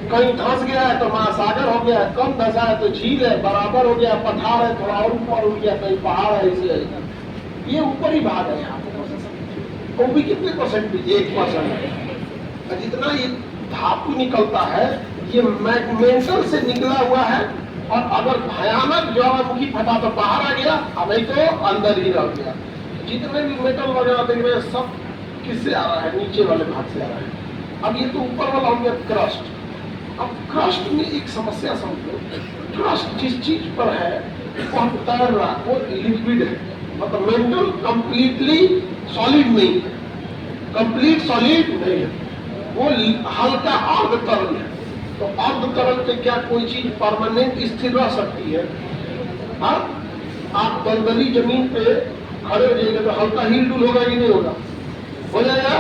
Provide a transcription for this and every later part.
कहीं धंस गया है तो महासागर हो गया, कम धंसा है तो झील है, बराबर हो गया पठार है, थोड़ा और ऊपर हो गया कहीं पहाड़ है, इसे ये ऊपरी भाग है। यहाँ वो भी कितने परसेंट? 1% है। जितना ये धातु निकलता है ये मैग्मेंटल से निकला हुआ है, और अगर भयानक ज्वालामुखी फटा तो बाहर आ गया, और नहीं तो अंदर ही रह गया। जितने भी मेटल वगैरह देख रहे हैं सब किससे आ रहा है? नीचे वाले भाग से आ रहा है। अब ये तो ऊपर वाला हो गया क्रस्ट। अब क्रस्ट में एक समस्या समझो, क्रस्ट जिस चीज पर है वो हम तैर रहा है, वो लिक्विड है, मतलब मेटल कंप्लीटली सॉलिड नहीं है, कंप्लीट सॉलिड नहीं है, वो हल्का अर्ध तरल है। तो अर्ध तरल पे क्या कोई चीज परमानेंट स्थिर रह सकती है? हाँ, आप दलदली जमीन पे खड़े हो जाएंगे तो हल्का हिल डुल होगा कि नहीं होगा? हो जाएगा।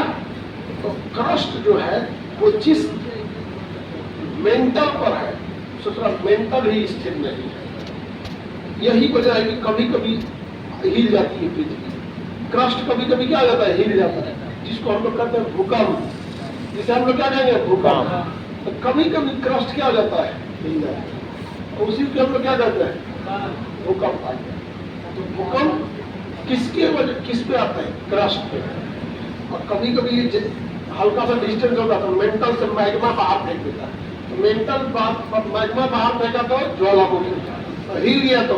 तो क्रस्ट जो है वो जिस मेंटल पर है, सोचना मेंटल ही स्थिर नहीं है। यही वजह है कि कभी कभी हिल जाती है पृथ्वी। क्रस्ट कभी कभी क्या हो जाता है? हिल जाता है, जिसको हम लोग कहते हैं भूकंप, जिसे हम लोग क्या कहेंगे? भूकंप। तो कभी कभी क्रस्ट क्या हो जाता है? हिल जाता है, उसी को हम लोग क्या कहते हैं? भूकंप आ गया। तो भूकंप किसके वजह, किस पे आता है? क्रस्ट पे। और कभी कभी हल्का सा डिस्टेंस होगा तो मेंटल से मैग्मा बाहर फेंक देता है, तो मेंटल मैग्मा बाहर फेंका तो ज्वालामुखी, तो हिल गया तो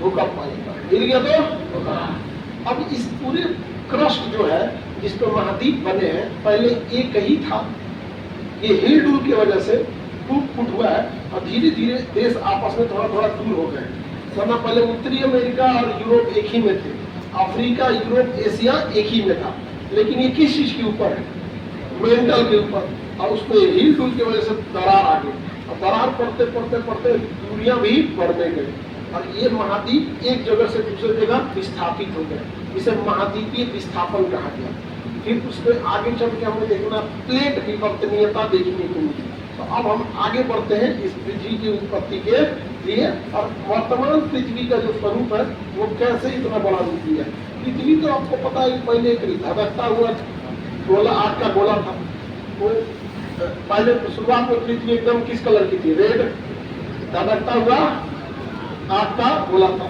भूकंप आएगा, हिल गया तो। अब इस पूरे क्रस्ट जो है जिस पर महाद्वीप बने हैं, पहले एक ही था, ये हिल डुल की वजह से टूट फूट हुआ है, और धीरे धीरे देश आपस में थोड़ा थोड़ा दूर हो गए। वरना पहले उत्तरी अमेरिका और यूरोप एक ही में थे, अफ्रीका, यूरोप, एशिया एक ही में था। लेकिन ये किस चीज के ऊपर है? मेंटल के ऊपर। और उसमें हिल डुल की वजह से दरार आ गई, और दरार पड़ते पड़ते पड़ते दूरियां भी बढ़ने गई, और ये महाद्वीप एक जगह से दूसरी जगह विस्थापित हो गए। इसे महाद्वीपीय विस्थापन कहा गया। फिर उसमें आगे चल के हमें देखना प्लेट विवर्तनीयता देखने को मिली। तो अब हम आगे बढ़ते हैं इस पृथ्वी की उत्पत्ति के लिए, और वर्तमान पृथ्वी का जो स्वरूप है वो कैसे इतना बड़ा रूप लिया। पृथ्वी तो आपको पता है पहले एक धधकता हुआ गोला, आग का गोला था। वो पहले शुरुआत में पृथ्वी एकदम किस कलर की थी? रेड, धधकता हुआ आग का गोला था।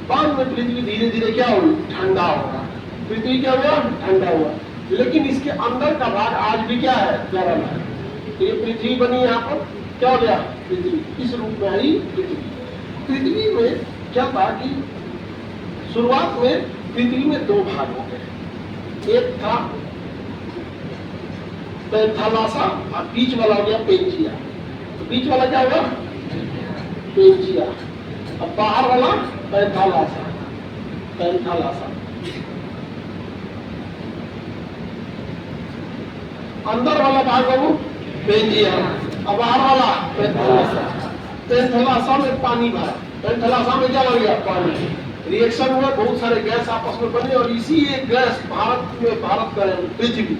बाद में पृथ्वी धीरे धीरे क्या हुई? ठंडा होगा। पृथ्वी क्या हुआ? ठंडा हुआ। लेकिन इसके अंदर का भाग आज भी क्या है? गर्म है। तो ये पृथ्वी बनी, यहाँ पर क्या हो गया? पृथ्वी इस रूप में आई पृथ्वी। पृथ्वी में क्या था कि शुरुआत में पृथ्वी में दो भाग हो गए। एक था पैंथालासा, और बीच वाला हो गया पेंजिया। तो बीच वाला क्या हुआ? पेंजिया। अब बाहर वाला पैंथालासा, पैंथालासा। अंदर वाला भाग बाबू पेंजिया, अब बाहर वाला पैंथालासा। पैंथालासा में पानी भरा, पैंथालासा में क्या हो गया? पानी। रिएक्शन हुआ, बहुत सारे गैस आपस में बने, और इसी एक गैस भारत में, भारत का पृथ्वी,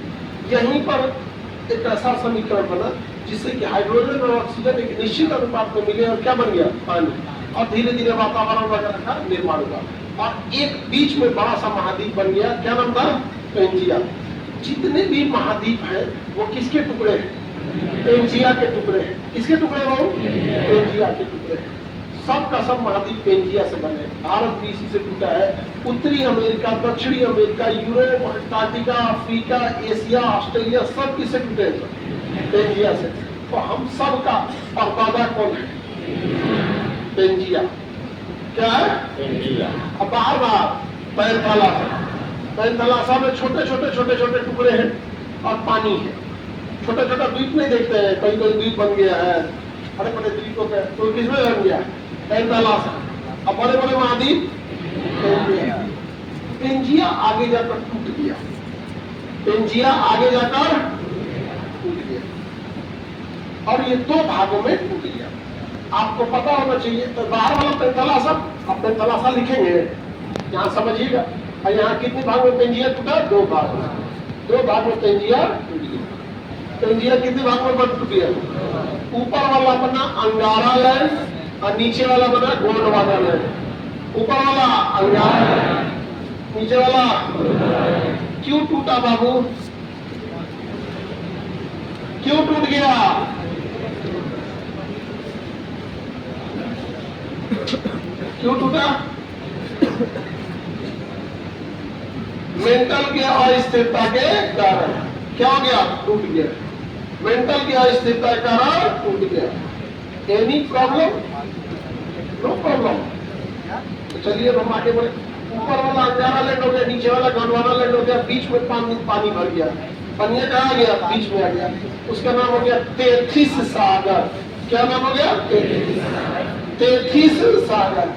यहीं पर एक ऐसा समीकरण बना जिससे कि हाइड्रोजन और ऑक्सीजन एक निश्चित अनुपात में मिले, और क्या बन गया? पानी। और धीरे धीरे वातावरण वगैरह का निर्माण हुआ, और एक बीच में बड़ा सा महाद्वीप बन गया। क्या नाम था? पेंजिया। जितने भी महाद्वीप हैं वो किसके टुकड़े हैं? पेंजिया के टुकड़े हैं। किसके टुकड़े हो? पेंजिया के टुकड़े हैं। सब का सब महाद्वीप पेंजिया से बने। भारत भी इसी से टूटा है। उत्तरी अमेरिका, दक्षिणी America, Europe, Antarctica, Africa, Asia, Australia, सब किससे टूटे हैं? पेंजिया से। तो हम सब का परदादा कौन है? पेंजिया। क्या है? पेंजिया। अब बाहर बाहर पैंथालासा, पैंथालासा में छोटे छोटे छोटे छोटे टुकड़े हैं और पानी है। छोटा छोटा द्वीप नहीं देखते हैं, कहीं कहीं द्वीप बन गया है, बड़े बड़े द्वीपों पे, तो किसमें बन गया? पैंथालासा। अब बड़े बड़े महाद्वीप पेंजिया। पेंजिया आगे जाकर टूट गया, पेंजिया आगे जाकर टूट गया, और ये दो भागों में टूट गया। आपको पता होना चाहिए। तो बाहर वाला पैंथालासा, अब पैंथालासा लिखेंगे यहाँ समझिएगा। और यहाँ कितने भाग में पेंजिया टूटा? दो भाग में। दो भाग में पेंजिया टूट गया। पेंजिया कितने भाग में बन टूट गया? ऊपर वाला बना अंगारा लैंड और नीचे वाला बना गोंडवाना लैंड। ऊपर वाला अंगारा, नीचे वाला। क्यों टूटा बाबू? क्यों टूट गया? क्यों टूटा? मेंटल की अस्थिरता के कारण। क्या हो गया? टूट गया। मेंटल की अस्थिरता के कारण टूट गया। Any problem? No problem. तो चलिए हम आगे बढ़े। ऊपर वाला अंगारा लैंड हो गया, नीचे वाला गंडवाना लैंड हो गया, बीच में पानी भर गया। पनिया कहाँ गया? बीच में आ गया। उसका नाम हो गया तेथिस सागर। क्या नाम हो गया? तेथिस सागर।